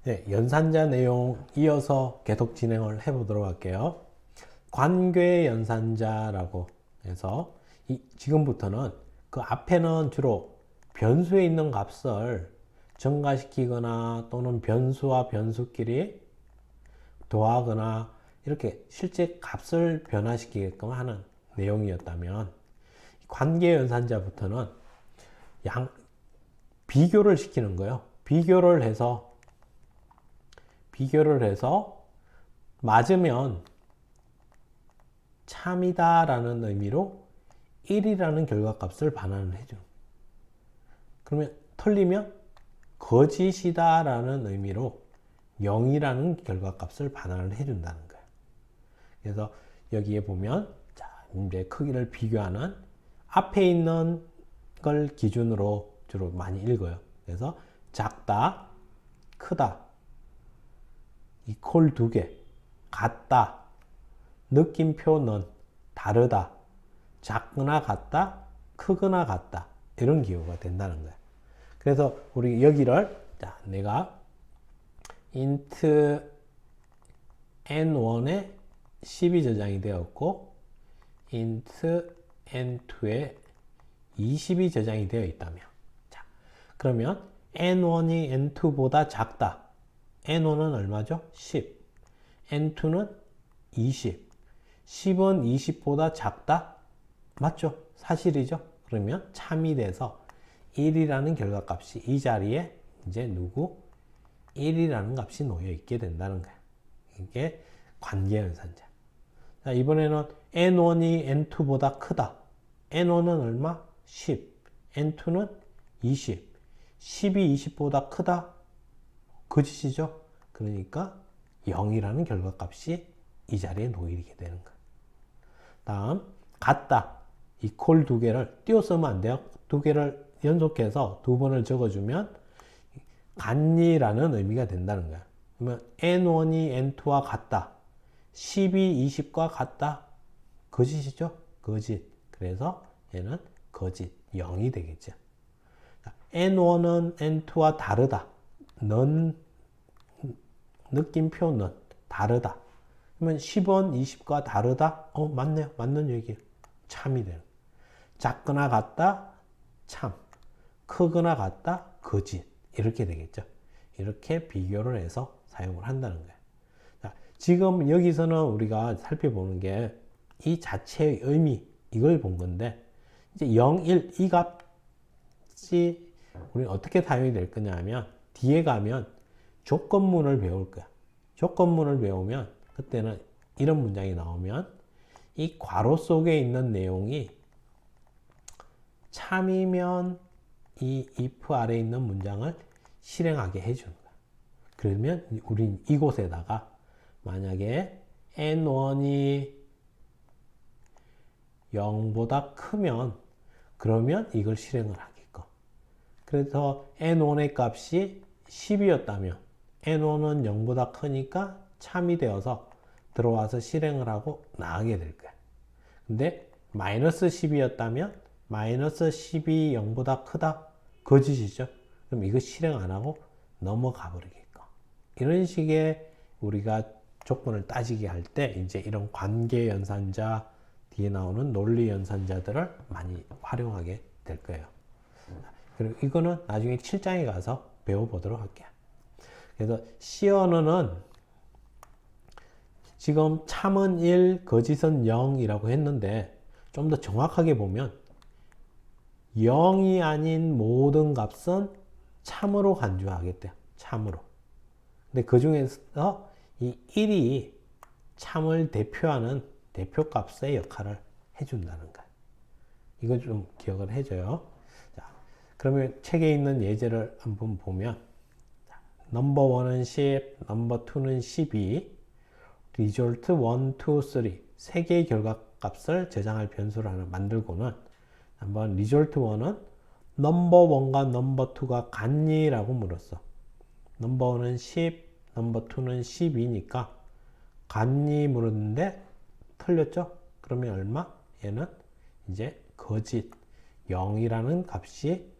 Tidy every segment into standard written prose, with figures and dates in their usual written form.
네, 연산자 내용 이어서 계속 진행을 해보도록 할게요. 관계 연산자라고 해서 지금부터는 그 앞에는 주로 변수에 있는 값을 증가시키거나 또는 변수와 변수끼리 더하거나 이렇게 실제 값을 변화시키게끔 하는 내용이었다면, 관계 연산자부터는 비교를 시키는 거예요. 비교를 해서 맞으면 참이다 라는 의미로 1이라는 결과값을 반환을 해줘. 그러면 틀리면 거짓이다 라는 의미로 0이라는 결과값을 반환을 해준다는 거예요. 그래서 여기에 보면 자, 이제 크기를 비교하는 앞에 있는 걸 기준으로 주로 많이 읽어요. 그래서 작다, 크다, 이퀄 2개, 같다, 느낌표는 다르다, 작거나 같다, 크거나 같다, 이런 기호가 된다는 거예요. 그래서 우리 여기를 자, 내가 int n1에 10이 저장이 되었고 int n2에 20이 저장이 되어 있다면, 자, 그러면 n1이 n2보다 작다. n1은 얼마죠? 10. n2는 20. 10은 20보다 작다? 맞죠? 사실이죠? 그러면 참이 돼서 1이라는 결과값이 이 자리에 이제 1이라는 값이 놓여 있게 된다는 거야. 이게 관계연산자. 자, 이번에는 n1이 n2보다 크다. n1은 얼마? 10. n2는 20. 10이 20보다 크다? 거짓이죠? 그러니까 0이라는 결과값이 이 자리에 놓이게 되는 거예요. 다음, 같다. 이퀄 2개를 띄워 쓰면 안 돼요. 2개를 연속해서 2번을 적어주면 같니라는 의미가 된다는 거야. 그러면 n1이 n2와 같다. 10이 20과 같다. 거짓이죠? 거짓. 그래서 얘는 거짓 0이 되겠죠. n1은 n2와 다르다. 느낌표는 다르다. 그러면 10은 20과 다르다? 맞네요. 맞는 얘기예요. 참이 되는. 작거나 같다? 참. 크거나 같다? 거짓. 이렇게 되겠죠. 이렇게 비교를 해서 사용을 한다는 거예요. 자, 지금 여기서는 우리가 살펴보는 게 이 자체의 의미, 이걸 본 건데, 이제 0, 1, 이 값이 우리는 어떻게 사용이 될 거냐 하면, 뒤에 가면 조건문을 배울 거야. 조건문을 배우면, 그때는 이런 문장이 나오면, 이 괄호 속에 있는 내용이 참이면 이 if 아래에 있는 문장을 실행하게 해주는 거야. 그러면 우린 이곳에다가 만약에 n1이 0보다 크면 그러면 이걸 실행을 하겠고, 그래서 n1의 값이 10이었다면 n1은 0보다 크니까 참이 되어서 들어와서 실행을 하고 나가게 될 거야. 근데 마이너스 10이었다면 마이너스 10이 0보다 크다? 거짓이죠. 그럼 이거 실행 안 하고 넘어가 버리겠고. 이런 식의 우리가 조건을 따지게 할 때 이제 이런 관계 연산자, 뒤에 나오는 논리 연산자들을 많이 활용하게 될 거예요. 그리고 이거는 나중에 7장에 가서 배워보도록 할게요. 그래서 C 언어는 지금 참은 1, 거짓은 0이라고 했는데 좀 더 정확하게 보면 0이 아닌 모든 값은 참으로 간주하겠대요. 참으로. 근데 그 중에서 이 1이 참을 대표하는 대표값의 역할을 해준다는 거야. 이거 좀 기억을 해줘요. 자, 그러면 책에 있는 예제를 한번 보면, 넘버 1은 10, 넘버 2는 12, result 1, 2, 3, 3개의 결과값을 저장할 변수를 하나 만들고는 한번 result 1은 넘버 1과 넘버 2가 같니? 라고 물었어. 넘버 1은 10, 넘버 2는 12니까 같니? 물었는데 틀렸죠? 그러면 얼마? 얘는 이제 거짓 0이라는 값이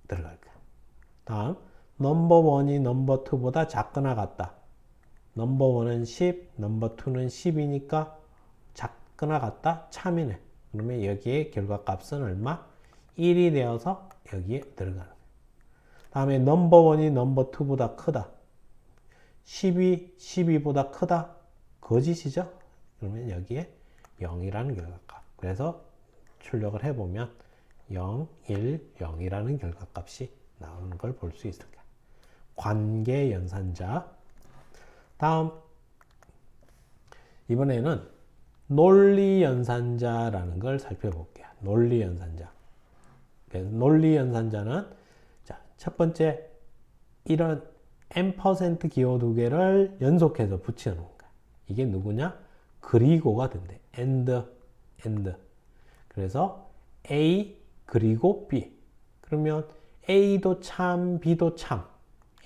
들어갈 거야. 다음 넘버 1이 넘버 2보다 작거나 같다. 넘버 1은 10, 넘버 2는 10이니까 작거나 같다. 참이네. 그러면 여기에 결과값은 얼마? 1이 되어서 여기에 들어가는 거예요. 다음에 넘버 1이 넘버 2보다 크다. 10이 12보다 크다. 거짓이죠? 그러면 여기에 0이라는 결과값. 그래서 출력을 해보면 0, 1, 0이라는 결과값이 나오는 걸 볼 수 있습니다. 관계 연산자. 다음 이번에는 논리 연산자라는 걸 살펴볼게요. 논리 연산자. 그래서 논리 연산자는 자, 첫 번째 이런 n% 기호 두 개를 연속해서 붙여 놓은 거야. 이게 누구냐? 그리고가 된대. and. 그래서 A 그리고 B. 그러면 A도 참, B도 참.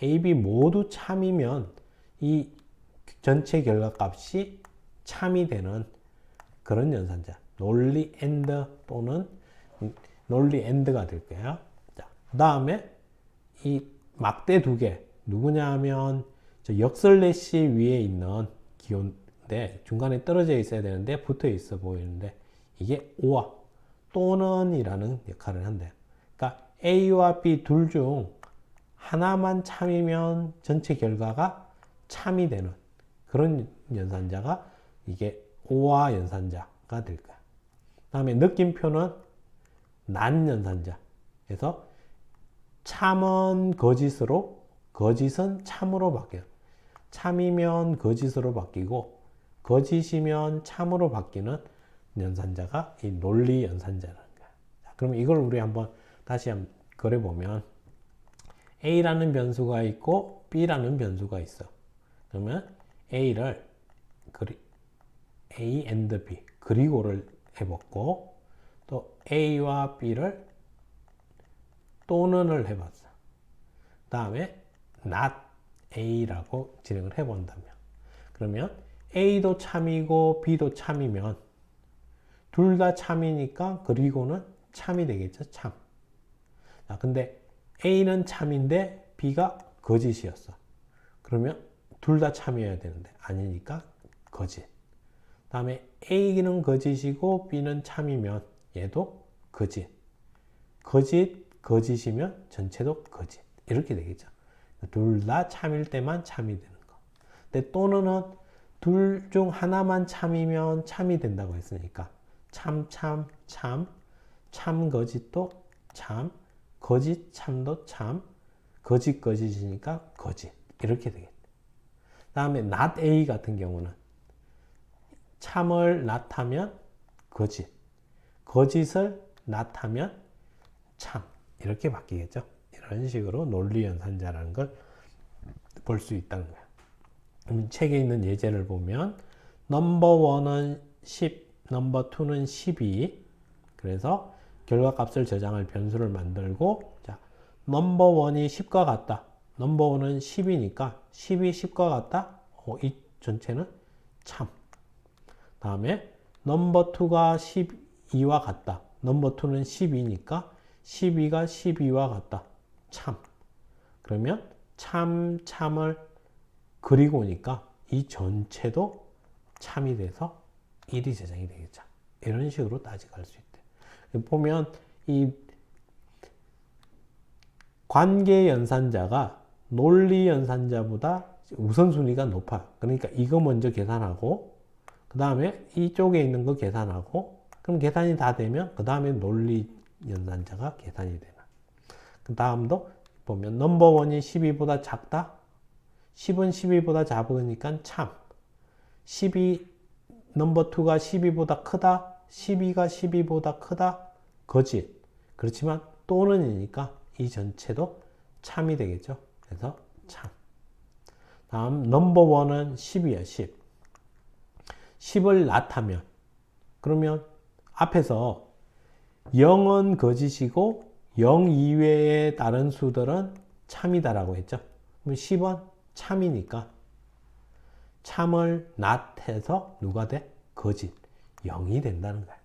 A, B 모두 참이면 이 전체 결과값이 참이 되는 그런 연산자. 논리 and 또는 논리 and가 될 거예요. 자, 그 다음에 이 막대 두 개. 누구냐 하면 저 역설래시 위에 있는 기호인데 중간에 떨어져 있어야 되는데 붙어 있어 보이는데 이게 오와 또는 이라는 역할을 한대요. 그러니까 A와 B 둘 중 하나만 참이면 전체 결과가 참이 되는 그런 연산자가 이게 오와 연산자가 될 거야. 다음에 느낌표는 난 연산자. 그래서 참은 거짓으로, 거짓은 참으로 바뀌어요. 참이면 거짓으로 바뀌고 거짓이면 참으로 바뀌는 연산자가 이 논리 연산자라는 거야. 자, 그럼 이걸 우리 한번 다시 한번 그려보면 A라는 변수가 있고 B라는 변수가 있어. 그러면 A를 A and B 그리고를 해봤고 또 A와 B를 또는을 해봤어. 그 다음에 not A라고 진행을 해본다면 그러면 A도 참이고 B도 참이면 둘 다 참이니까 그리고는 참이 되겠죠. 참. 자, 근데 A는 참인데 B가 거짓이었어. 그러면 둘 다 참이어야 되는데 아니니까 거짓. 다음에 A는 거짓이고 B는 참이면 얘도 거짓. 거짓이면 전체도 거짓. 이렇게 되겠죠. 둘 다 참일 때만 참이 되는 거. 근데 또는 둘 중 하나만 참이면 참이 된다고 했으니까 참, 거짓도 참, 거짓, 참도 참, 거짓이니까 거짓. 이렇게 되겠다. 다음에 not A 같은 경우는 참을 not 거짓, 거짓을 not 참. 이렇게 바뀌겠죠. 이런 식으로 논리 연산자라는 걸 볼 수 있다는 거예요. 그럼 책에 있는 예제를 보면 넘버 1은 10, 넘버 2는 12. 그래서 결과값을 저장할 변수를 만들고 자, 넘버 1이 10과 같다. 넘버 1은 10이니까 10이 10과 같다. 이 전체는 참. 다음에 넘버 2가 12와 같다. 넘버 2는 12니까 12가 12와 같다. 참. 그러면 참을 그리고니까 이 전체도 참이 돼서 1이 저장이 되겠죠. 이런 식으로 따져갈 수 있대. 보면 이 관계 연산자가 논리 연산자보다 우선순위가 높아요. 그러니까 이거 먼저 계산하고 그 다음에 이쪽에 있는 거 계산하고 그럼 계산이 다 되면 그 다음에 논리 연산자가 계산이 되나. 그 다음도 보면 넘버 1이 12보다 작다. 10은 12보다 작으니까 참. 12 넘버 2가 12보다 크다. 12가 12보다 크다. 거짓. 그렇지만 또는이니까 이 전체도 참이 되겠죠. 그래서 참. 다음 넘버 1은 10이야. 10. 10을 나타면 그러면 앞에서 0은 거짓이고 0 이외의 다른 수들은 참이다라고 했죠. 그럼 10은 참이니까 참을 낫해서 누가 돼? 거짓. 0이 된다는 거야.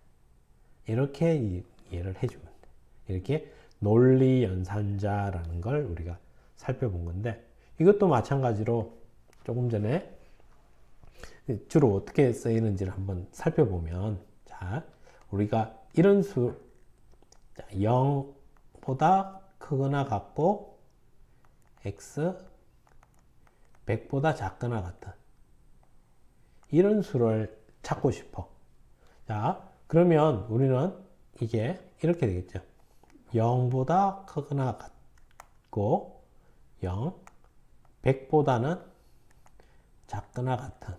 이렇게 이해를 해주면 돼. 이렇게 논리 연산자라는 걸 우리가 살펴본 건데, 이것도 마찬가지로 조금 전에 주로 어떻게 쓰이는지를 한번 살펴보면, 자, 우리가 이런 수, 0보다 크거나 같고 x 100보다 작거나 같은 이런 수를 찾고 싶어. 자, 그러면 우리는 이게 이렇게 되겠죠. 0보다 크거나 같고 0, 100보다는 작거나 같은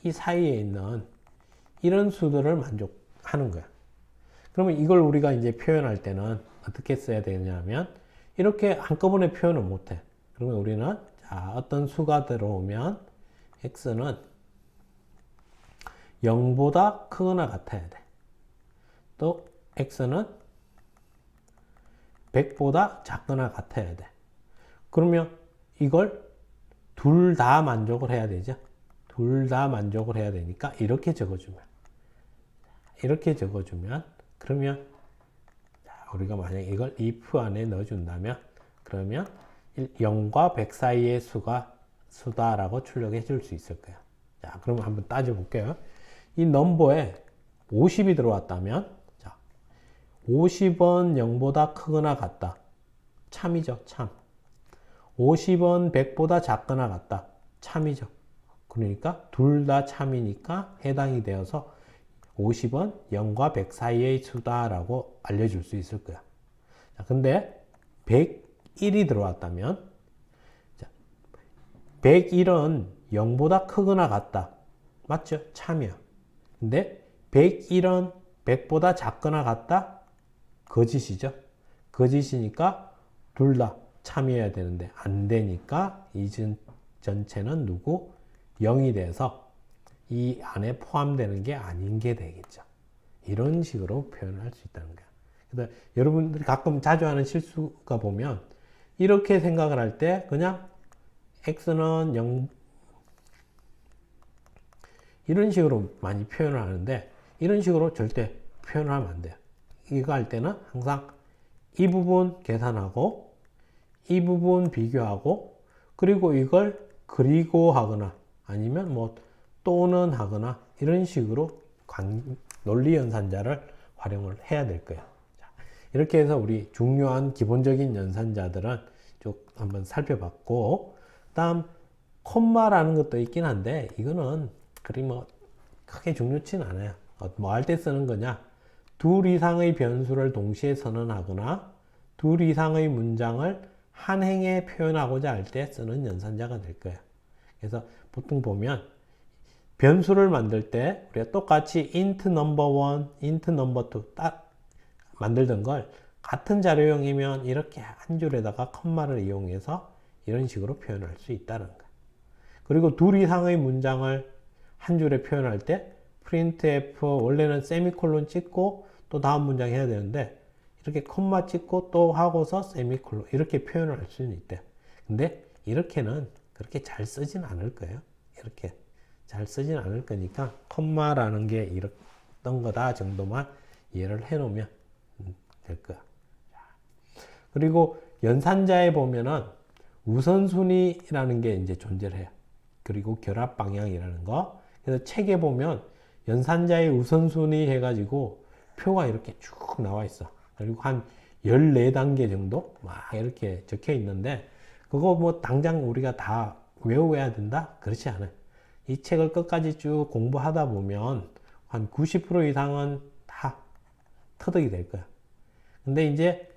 이 사이에 있는 이런 수들을 만족하는 거야. 그러면 이걸 우리가 이제 표현할 때는 어떻게 써야 되냐면 이렇게 한꺼번에 표현을 못해. 그러면 우리는 자, 어떤 수가 들어오면 x는 0보다 크거나 같아야 돼. 또 x는 100보다 작거나 같아야 돼. 그러면 이걸 둘 다 만족을 해야 되죠. 둘 다 만족을 해야 되니까 이렇게 적어주면 그러면 우리가 만약 이걸 if 안에 넣어준다면 그러면 0과 100 사이의 수다라고 출력해 줄 수 있을 거예요. 자, 그러면 한번 따져 볼게요. 이 넘버에 50이 들어왔다면 자, 50은 0보다 크거나 같다. 참이죠, 참. 50은 100보다 작거나 같다. 참이죠. 그러니까 둘 다 참이니까 해당이 되어서 50은 0과 100 사이의 수다라고 알려줄 수 있을 거야. 자, 근데 101이 들어왔다면 자, 101은 0보다 크거나 같다. 맞죠? 참이야. 근데 101은 100보다 작거나 같다? 거짓이죠. 거짓이니까 둘 다 참여해야 되는데 안 되니까 이 전체는 누구? 0이 돼서 이 안에 포함되는 게 아닌 게 되겠죠. 이런 식으로 표현할 수 있다는 거야. 그래서 여러분들이 가끔 자주 하는 실수가 보면 이렇게 생각을 할 때 그냥 x는 0 이런 식으로 많이 표현을 하는데 이런 식으로 절대 표현을 하면 안 돼요. 이거 할 때는 항상 이 부분 계산하고 이 부분 비교하고 그리고 이걸 그리고 하거나 아니면 뭐 또는 하거나 이런 식으로 논리 연산자를 활용을 해야 될 거예요. 자, 이렇게 해서 우리 중요한 기본적인 연산자들은 쭉 한번 살펴봤고 다음 콤마라는 것도 있긴 한데 이거는 그리 뭐 크게 중요치는 않아요. 뭐 할 때 쓰는 거냐? 둘 이상의 변수를 동시에 선언하거나 둘 이상의 문장을 한 행에 표현하고자 할 때 쓰는 연산자가 될 거예요. 그래서 보통 보면 변수를 만들 때 우리가 똑같이 int number 1, int number 2 딱 만들던 걸 같은 자료형이면 이렇게 한 줄에다가 컴마를 이용해서 이런 식으로 표현할 수 있다는 거예요. 그리고 둘 이상의 문장을 한 줄에 표현할 때 printf 원래는 세미콜론 찍고 또 다음 문장 해야 되는데 이렇게 콤마 찍고 또 하고서 세미콜론 이렇게 표현을 할 수는 있대요. 근데 이렇게는 그렇게 잘 쓰진 않을 거예요. 이렇게 잘 쓰진 않을 거니까 콤마라는 게 이런 거다 정도만 이해를 해 놓으면 될 거야. 그리고 연산자에 보면은 우선순위라는 게 이제 존재를 해요. 그리고 결합 방향이라는 거. 그래서 책에 보면 연산자의 우선순위 해가지고 표가 이렇게 쭉 나와 있어. 그리고 한 14단계 정도 막 이렇게 적혀 있는데 그거 뭐 당장 우리가 다 외워야 된다? 그렇지 않아요. 이 책을 끝까지 쭉 공부하다 보면 한 90% 이상은 다 터득이 될 거야. 근데 이제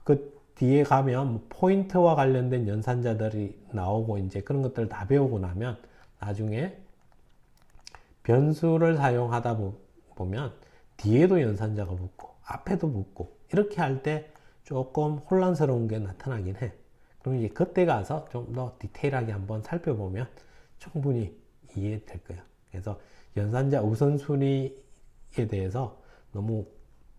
그 뒤에 가면 포인트와 관련된 연산자들이 나오고 이제 그런 것들을 다 배우고 나면 나중에 변수를 사용하다 보면 뒤에도 연산자가 붙고 앞에도 붙고 이렇게 할 때 조금 혼란스러운 게 나타나긴 해. 그럼 이제 그때 가서 좀 더 디테일하게 한번 살펴보면 충분히 이해될 거예요. 그래서 연산자 우선순위에 대해서 너무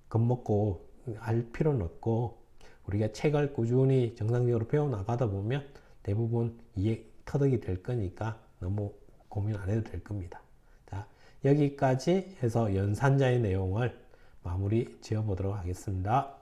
겁먹고 알 필요는 없고 우리가 책을 꾸준히 정상적으로 배워나가다 보면 대부분 이해 터득이 될 거니까 너무 고민 안 해도 될 겁니다. 자, 여기까지 해서 연산자의 내용을 마무리 지어 보도록 하겠습니다.